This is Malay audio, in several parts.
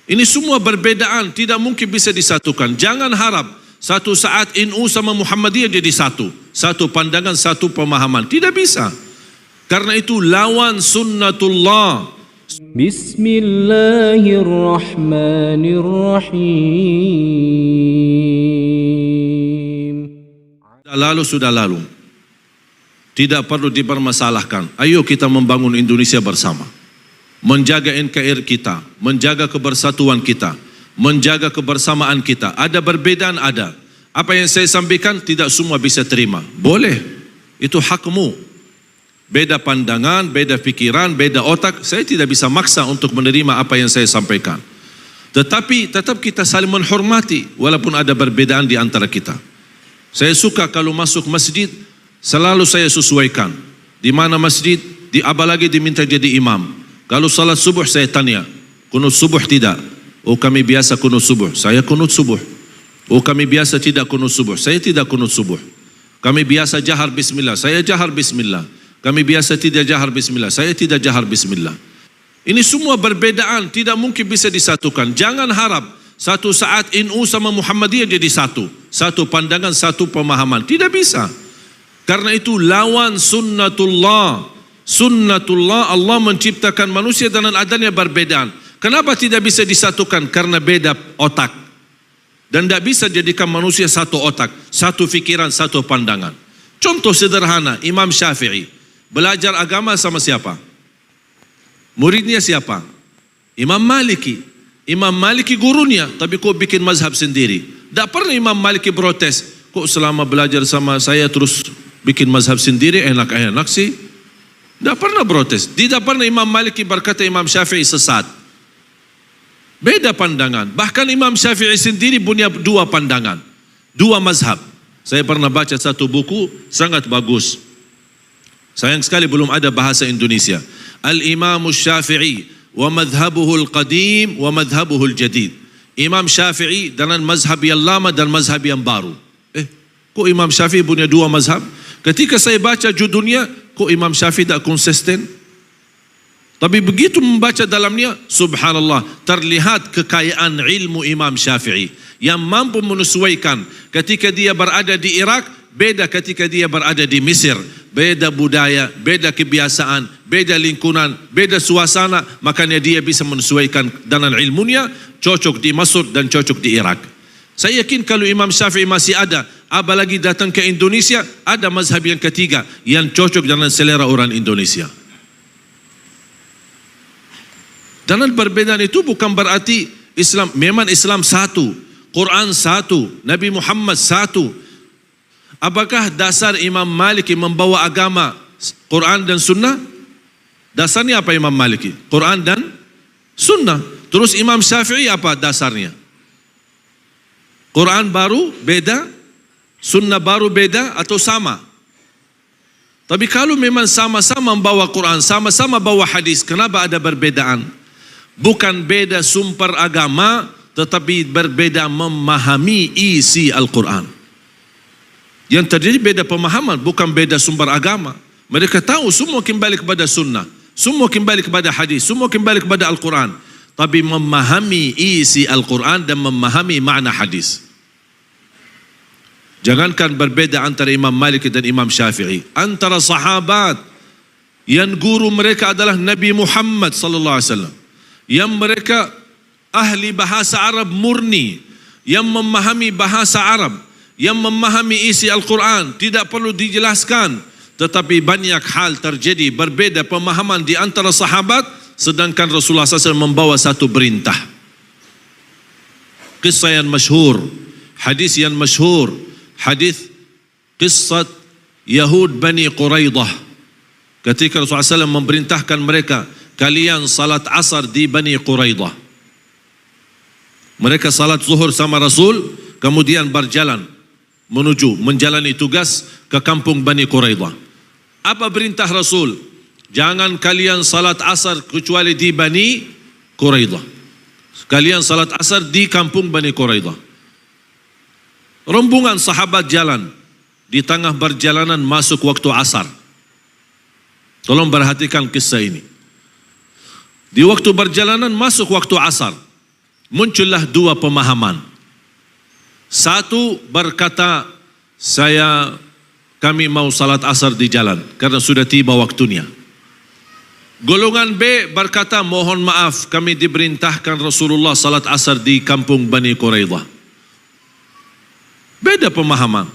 Ini semua berbedaan, tidak mungkin bisa disatukan. Jangan harap satu saat NU sama Muhammadiyah jadi satu. Satu pandangan, satu pemahaman. Tidak bisa. Karena itu lawan sunnatullah. Bismillahirrahmanirrahim. Sudah lalu. Tidak perlu dipermasalahkan. Ayo kita membangun Indonesia bersama. Menjaga NKRI kita, menjaga kebersatuan kita, menjaga kebersamaan kita. Ada perbedaan, ada. Apa yang saya sampaikan tidak semua bisa terima. Boleh, itu hakmu. Beda pandangan, beda pikiran, beda otak. Saya tidak bisa maksa untuk menerima apa yang saya sampaikan. Tetapi tetap kita saling menghormati walaupun ada perbedaan di antara kita. Saya suka kalau masuk masjid, selalu saya sesuaikan. Di mana masjid, apalagi diminta jadi imam. Kalau salat subuh saya tanya, kunut subuh tidak? Oh kami biasa kunut subuh, saya kunut subuh. Oh kami biasa tidak kunut subuh, saya tidak kunut subuh. Kami biasa jahar bismillah, saya jahar bismillah. Kami biasa tidak jahar bismillah, saya tidak jahar bismillah. Ini semua berbedaan, tidak mungkin bisa disatukan. Jangan harap satu saat NU sama Muhammadiyah jadi satu. Satu pandangan, satu pemahaman. Tidak bisa. Karena itu lawan sunnatullah. Sunnatullah, Allah menciptakan manusia dengan adanya perbedaan. Kenapa tidak bisa disatukan? Karena beda otak. Dan tidak bisa jadikan manusia satu otak, satu fikiran, satu pandangan. Contoh sederhana, Imam Syafi'i belajar agama sama siapa? Muridnya siapa? Imam Maliki. Imam Maliki gurunya, tapi kok bikin mazhab sendiri? Tidak pernah Imam Maliki protes. Kok selama belajar sama saya terus bikin mazhab sendiri, enak-enak sih? Tidak pernah protes. Tidak pernah Imam Maliki berkata Imam Syafi'i sesat. Beda pandangan. Bahkan Imam Syafi'i sendiri punya dua pandangan, dua mazhab. Saya pernah baca satu buku sangat bagus. Sayang sekali belum ada bahasa Indonesia. Al-Imam Syafi'i wa madhabuhu al-qadim wa madhabuhu al-jadid. Imam Syafi'i dengan mazhab yang lama dan mazhab yang baru. Kok Imam Syafi'i punya dua mazhab? Ketika saya baca judulnya, kok Imam Syafi'i tak konsisten? Tapi begitu membaca dalamnya, subhanallah, terlihat kekayaan ilmu Imam Syafi'i yang mampu menyesuaikan. Ketika dia berada di Irak, beda ketika dia berada di Mesir. Beda budaya, beda kebiasaan, beda lingkungan, beda suasana. Makanya dia bisa menyesuaikan dengan ilmunya, cocok di Mesir dan cocok di Irak. Saya yakin kalau Imam Syafi'i masih ada, apalagi datang ke Indonesia, ada mazhab yang ketiga yang cocok dengan selera orang Indonesia. Dan perbedaan itu bukan berarti Islam, memang Islam satu, Quran satu, Nabi Muhammad satu. Apakah dasar Imam Maliki membawa agama Quran dan Sunnah? Dasarnya apa Imam Maliki? Quran dan Sunnah. Terus Imam Syafi'i apa dasarnya? Quran baru beda, Sunnah baru beda atau sama? Tapi kalau memang sama-sama membawa Quran, sama-sama bawa hadis, kenapa ada perbedaan? Bukan beda sumber agama, tetapi berbeda memahami isi Al-Quran. Yang terjadi beda pemahaman, bukan beda sumber agama. Mereka tahu semua kembali kepada Sunnah, semua kembali kepada hadis, semua kembali kepada Al-Quran. Tapi memahami isi Al-Quran dan memahami makna hadis. Jangankan berbeda antara Imam Malik dan Imam Syafi'i, antara sahabat yang guru mereka adalah Nabi Muhammad sallallahu alaihi wasallam, yang mereka ahli bahasa Arab murni, yang memahami bahasa Arab, yang memahami isi Al-Quran, tidak perlu dijelaskan. Tetapi banyak hal terjadi berbeda pemahaman di antara sahabat, sedangkan Rasulullah SAW membawa satu perintah. Kisah yang masyhur, hadis yang masyhur, hadis kisah Yahud Bani Quraidah. Ketika Rasulullah SAW memerintahkan mereka, kalian salat asar di Bani Quraidah. Mereka salat zuhur sama Rasul, kemudian berjalan menuju menjalani tugas ke kampung Bani Quraidah. Apa perintah Rasul? Jangan kalian salat asar kecuali di Bani Quraidah. Kalian salat asar di kampung Bani Quraidah. Rombongan sahabat jalan, di tengah perjalanan masuk waktu asar. Tolong perhatikan kisah ini. Di waktu perjalanan masuk waktu asar. muncullah dua pemahaman. Satu berkata, kami mau salat asar di jalan karena sudah tiba waktunya. Golongan B berkata, mohon maaf, kami diperintahkan Rasulullah salat asar di kampung Bani Quraidah. Beda pemahaman.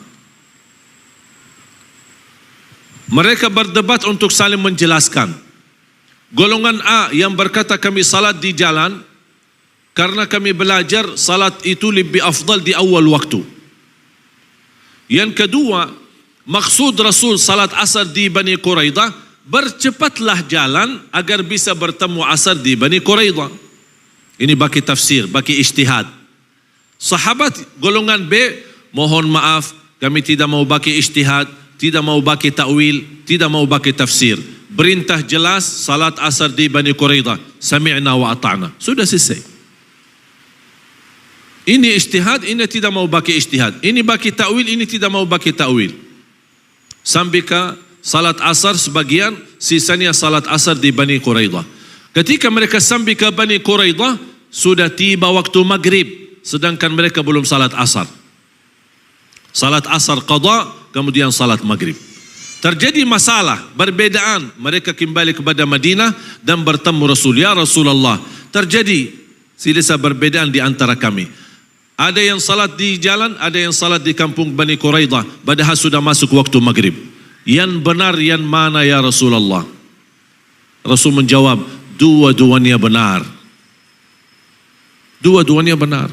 Mereka berdebat untuk saling menjelaskan. Golongan A yang berkata kami salat di jalan karena kami belajar salat itu lebih afdal di awal waktu. Yang kedua, maksud Rasul salat asar di Bani Quraidah, bercepatlah jalan agar bisa bertemu asar di Bani Quraidah. Ini bagi tafsir, bagi ijtihad. Sahabat golongan B, mohon maaf, kami tidak mau bagi ijtihad, tidak mau bagi ta'wil, tidak mau bagi tafsir. Perintah jelas salat asar di Bani Quraidah. Sami'na wa ata'na. Sudah selesai. Ini ijtihad, ini tidak mau bagi ijtihad. Ini bagi ta'wil, ini tidak mau bagi ta'wil. Sampai ke salat asar sebagian, sisanya salat asar di Bani Quraidah. Ketika mereka sampai ke Bani Quraidah, sudah tiba waktu maghrib, sedangkan mereka belum salat asar. Salat asar qada, kemudian salat maghrib. Terjadi masalah, perbedaan. Mereka kembali kepada Madinah dan bertemu Rasul. Ya Rasulullah, terjadi silsilah perbedaan di antara kami. Ada yang salat di jalan, ada yang salat di kampung Bani Quraidah, padahal sudah masuk waktu maghrib. Yang benar yang mana ya Rasulullah? Rasul menjawab, dua-duanya benar. Dua-duanya benar.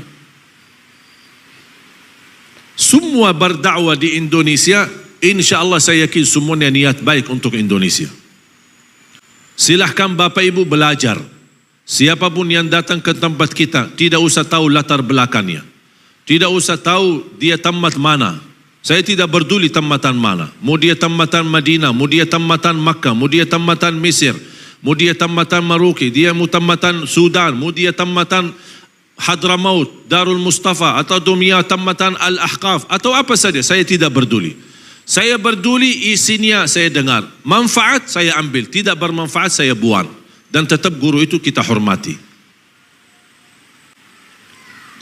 Semua berdakwah di Indonesia, insya-Allah saya yakin semuanya niat baik untuk Indonesia. Silahkan Bapak Ibu belajar. Siapapun yang datang ke tempat kita, tidak usah tahu latar belakangnya. Tidak usah tahu dia tamat mana. Saya tidak peduli tamatan mana. Mau dia tamatan Madinah, mau dia tamatan Makkah, mau dia tamatan Mesir, mau dia tamatan Maroke, dia mau tamatan Sudan, mau dia tamatan Hadramaut, Darul Mustafa, atau dunia tamatan Al-Ahqaf, atau apa saja, saya tidak peduli. Saya peduli isinya saya dengar. Manfaat saya ambil, tidak bermanfaat saya buang. Dan tetap guru itu kita hormati.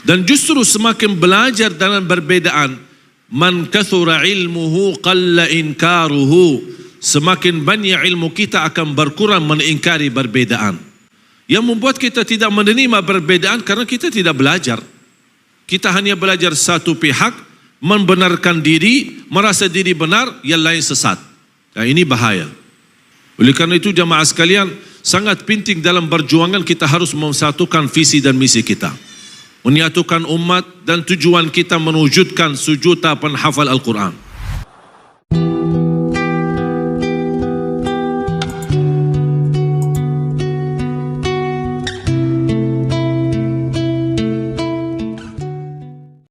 Dan justru semakin belajar dalam perbedaan, man kathura ilmuhu qalla inkaruhu, semakin banyak ilmu kita akan berkurang mengingkari perbedaan. Yang membuat kita tidak menerima perbedaan karena kita tidak belajar. Kita hanya belajar satu pihak, membenarkan diri, merasa diri benar, yang lain sesat. Nah, ini bahaya. Oleh karena itu jamaah sekalian, sangat penting dalam perjuangan kita harus memsatukan visi dan misi kita. Menyatukan umat dan tujuan kita mewujudkan sejuta penghafal Al-Quran.